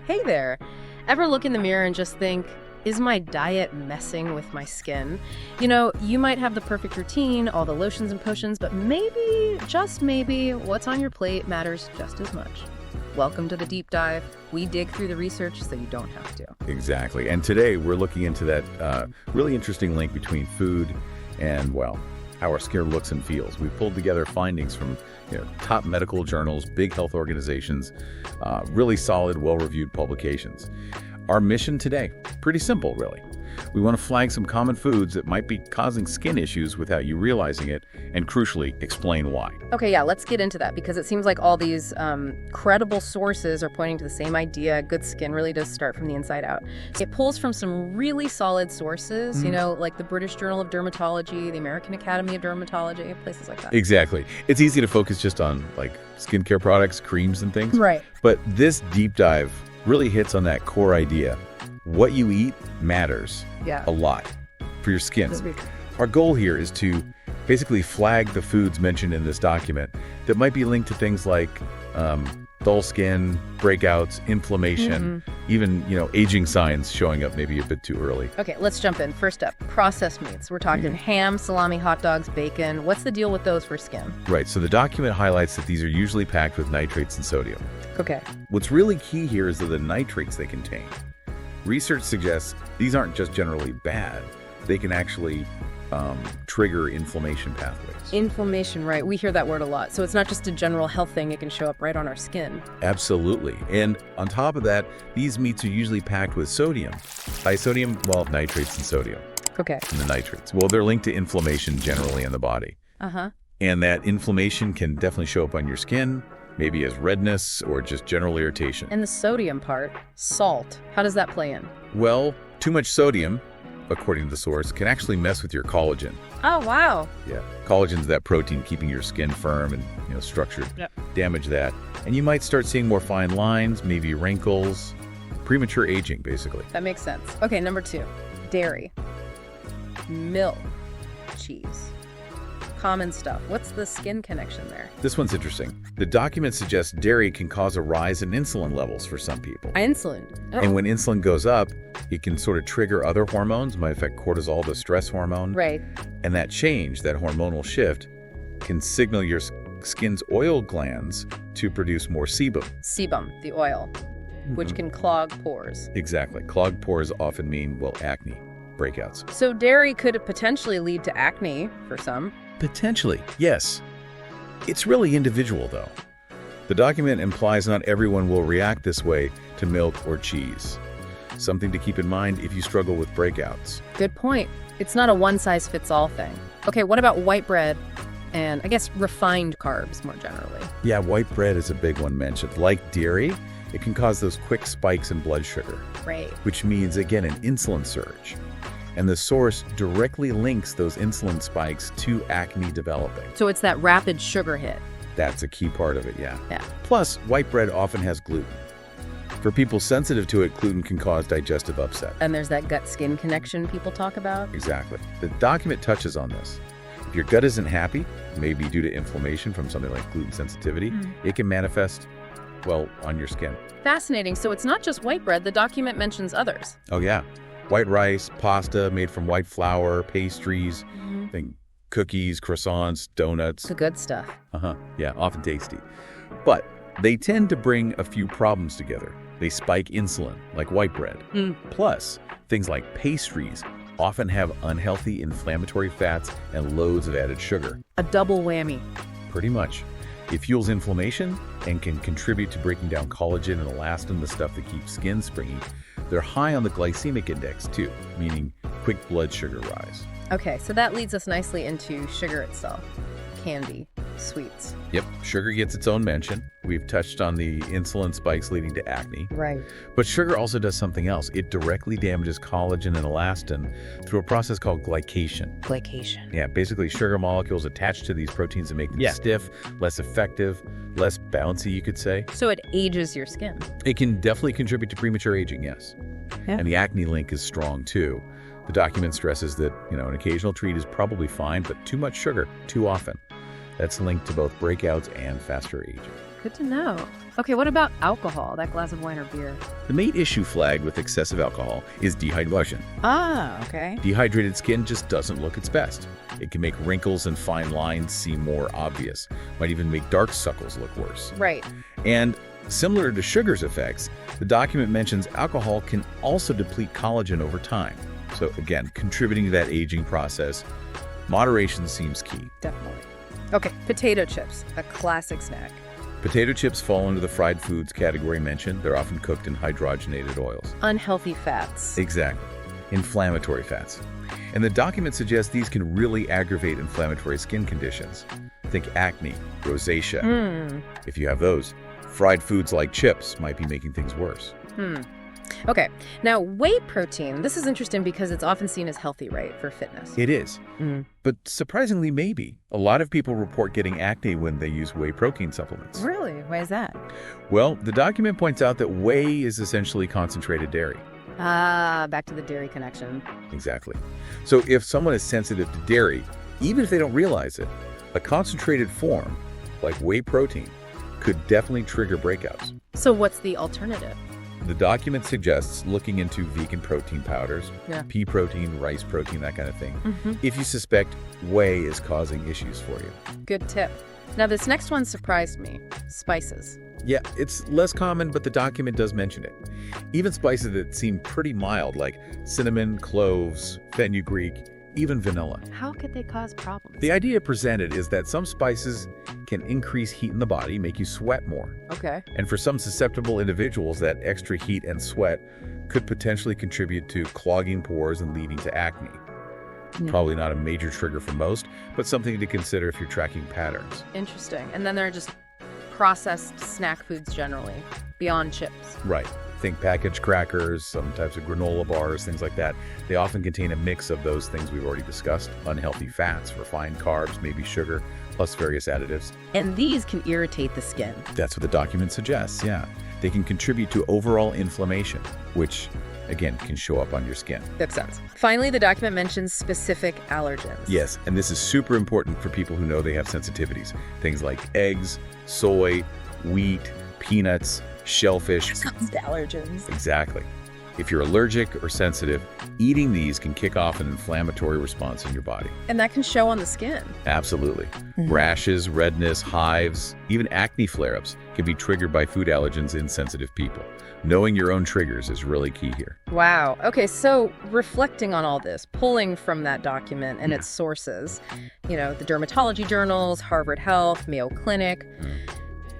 Hey there. Ever look in the mirror and just think, is my diet messing with my skin? You might have the perfect routine, all the lotions and potions, but maybe, just maybe, what's on your plate matters just as much. Welcome to the deep dive. We dig through the research so you don't have to. Exactly. And today we're looking into that really interesting link between food and, well, how our skin looks and feels. We've pulled together findings from top medical journals, big health organizations, really solid, well-reviewed publications. Our mission today, pretty simple, really. We want to flag some common foods that might be causing skin issues without you realizing it, and crucially, explain why. Okay, yeah, let's get into that because it seems like all these credible sources are pointing to the same idea. Good skin really does start from the inside out. It pulls from some really solid sources, like the British Journal of Dermatology, the American Academy of Dermatology, places like that. Exactly. It's easy to focus just on skincare products, creams and things. Right. But this deep dive really hits on that core idea. What you eat matters a lot for your skin. Our goal here is to basically flag the foods mentioned in this document that might be linked to things like dull skin, breakouts, inflammation, even, aging signs showing up maybe a bit too early. Okay, let's jump in. First up, processed meats. We're talking ham, salami, hot dogs, bacon. What's the deal with those for skin? Right, so the document highlights that these are usually packed with nitrates and sodium. Okay. What's really key here is the nitrates they contain. Research suggests these aren't just generally bad. They can actually trigger inflammation pathways. Inflammation, right. We hear that word a lot. So it's not just a general health thing. It can show up right on our skin. Absolutely. And on top of that, these meats are usually packed with sodium. By sodium, well, nitrates and sodium. Okay. And the nitrates. Well, they're linked to inflammation generally in the body. Uh-huh. And that inflammation can definitely show up on your skin, maybe as redness or just general irritation. And the sodium part, salt, how does that play in? Well, too much sodium, according to the source, can actually mess with your collagen. Oh, wow. Yeah. Collagen's that protein keeping your skin firm and, structured. Yep. Damage that. And you might start seeing more fine lines, maybe wrinkles, premature aging, basically. That makes sense. Okay, number 2, dairy, milk, cheese. Common stuff. What's the skin connection there? This one's interesting. The document suggests dairy can cause a rise in insulin levels for some people. Insulin? Oh. And when insulin goes up, it can sort of trigger other hormones, might affect cortisol, the stress hormone. Right. And that change, that hormonal shift, can signal your skin's oil glands to produce more sebum. Sebum, the oil, which can clog pores. Exactly. Clogged pores often mean, acne, breakouts. So dairy could potentially lead to acne for some. Potentially, yes. It's really individual, though. The document implies not everyone will react this way to milk or cheese. Something to keep in mind if you struggle with breakouts. Good point. It's not a one-size-fits-all thing. Okay, what about white bread and, I guess, refined carbs more generally? Yeah, white bread is a big one mentioned. Like dairy, it can cause those quick spikes in blood sugar. Right. Which means, again, an insulin surge. And the source directly links those insulin spikes to acne developing. So it's that rapid sugar hit. That's a key part of it, yeah. Yeah. Plus, white bread often has gluten. For people sensitive to it, gluten can cause digestive upset. And there's that gut-skin connection people talk about. Exactly. The document touches on this. If your gut isn't happy, maybe due to inflammation from something like gluten sensitivity, it can manifest, on your skin. Fascinating. So it's not just white bread. The document mentions others. Oh, yeah. White rice, pasta made from white flour, pastries, think cookies, croissants, donuts. The good stuff. Yeah, often tasty. But they tend to bring a few problems together. They spike insulin, like white bread. Plus, things like pastries often have unhealthy inflammatory fats and loads of added sugar. A double whammy. Pretty much. It fuels inflammation and can contribute to breaking down collagen and elastin, the stuff that keeps skin springy. They're high on the glycemic index too, meaning quick blood sugar rise. Okay, so that leads us nicely into sugar itself. Candy, sweets. Yep, sugar gets its own mention. We've touched on the insulin spikes leading to acne. Right. But sugar also does something else. It directly damages collagen and elastin through a process called glycation. Glycation. Yeah, basically sugar molecules attach to these proteins and make them stiff, less effective, less bouncy, you could say. So it ages your skin. It can definitely contribute to premature aging, yes. Yeah. And the acne link is strong too. The document stresses that, an occasional treat is probably fine, but too much sugar, too often, That's linked to both breakouts and faster aging. Good to know. Okay, what about alcohol, that glass of wine or beer? The main issue flagged with excessive alcohol is dehydration. Ah, okay. Dehydrated skin just doesn't look its best. It can make wrinkles and fine lines seem more obvious. Might even make dark circles look worse. Right. And similar to sugar's effects, the document mentions alcohol can also deplete collagen over time. So again, contributing to that aging process, moderation seems key. Definitely. Okay, potato chips, a classic snack. Potato chips fall under the fried foods category mentioned. They're often cooked in hydrogenated oils. Unhealthy fats. Exactly. Inflammatory fats. And the document suggests these can really aggravate inflammatory skin conditions. Think acne, rosacea. If you have those, fried foods like chips might be making things worse. Okay, now whey protein. This is interesting because it's often seen as healthy, right, for fitness. It is. But surprisingly, maybe. A lot of people report getting acne when they use whey protein supplements. Really? Why is that? Well, the document points out that whey is essentially concentrated dairy. Ah, back to the dairy connection. Exactly. So if someone is sensitive to dairy, even if they don't realize it, a concentrated form, like whey protein, could definitely trigger breakouts. So what's the alternative? The document suggests looking into vegan protein powders, pea protein, rice protein, that kind of thing, if you suspect whey is causing issues for you. Good tip. Now this next one surprised me. Spices. Yeah, it's less common, but the document does mention it. Even spices that seem pretty mild, like cinnamon, cloves, fenugreek, even vanilla. How could they cause problems? The idea presented is that some spices can increase heat in the body, make you sweat more. Okay. And for some susceptible individuals, that extra heat and sweat could potentially contribute to clogging pores and leading to acne. Probably not a major trigger for most, but something to consider if you're tracking patterns. Interesting. And then there are just processed snack foods generally, beyond chips. Right. Think packaged crackers, some types of granola bars, things like that. They often contain a mix of those things we've already discussed. Unhealthy fats, refined carbs, maybe sugar, plus various additives. And these can irritate the skin. That's what the document suggests, yeah. They can contribute to overall inflammation, which, again, can show up on your skin. Makes sense. Finally, the document mentions specific allergens. Yes, and this is super important for people who know they have sensitivities. Things like eggs, soy, wheat, peanuts, shellfish. Allergens. Exactly. If you're allergic or sensitive, eating these can kick off an inflammatory response in your body. And that can show on the skin. Absolutely. Rashes, redness, hives, even acne flare-ups can be triggered by food allergens in sensitive people. Knowing your own triggers is really key here. Wow. Okay, so reflecting on all this, pulling from that document and its sources, the dermatology journals, Harvard Health, Mayo Clinic,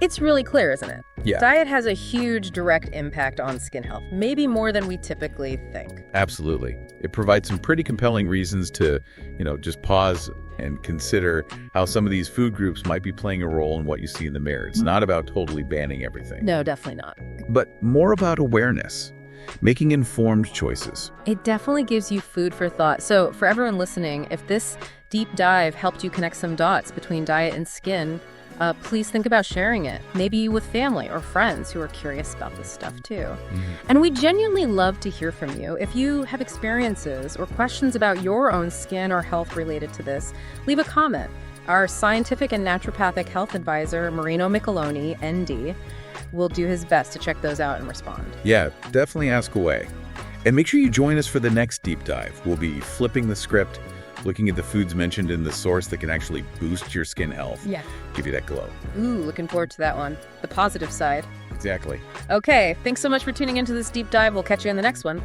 it's really clear, isn't it? Yeah. Diet has a huge direct impact on skin health, maybe more than we typically think. Absolutely. It provides some pretty compelling reasons to, just pause and consider how some of these food groups might be playing a role in what you see in the mirror. It's not about totally banning everything. No, definitely not. But more about awareness, making informed choices. It definitely gives you food for thought. So for everyone listening, if this deep dive helped you connect some dots between diet and skin, please think about sharing it, maybe with family or friends who are curious about this stuff too. And we genuinely love to hear from you. If you have experiences or questions about your own skin or health related to this, leave a comment. Our scientific and naturopathic health advisor, Marino Micheloni, ND, will do his best to check those out and respond. Yeah, definitely ask away. And make sure you join us for the next deep dive. We'll be flipping the script, looking at the foods mentioned in the source that can actually boost your skin health. Yeah. Give you that glow. Ooh, looking forward to that one. The positive side. Exactly. Okay, thanks so much for tuning into this deep dive. We'll catch you in the next one.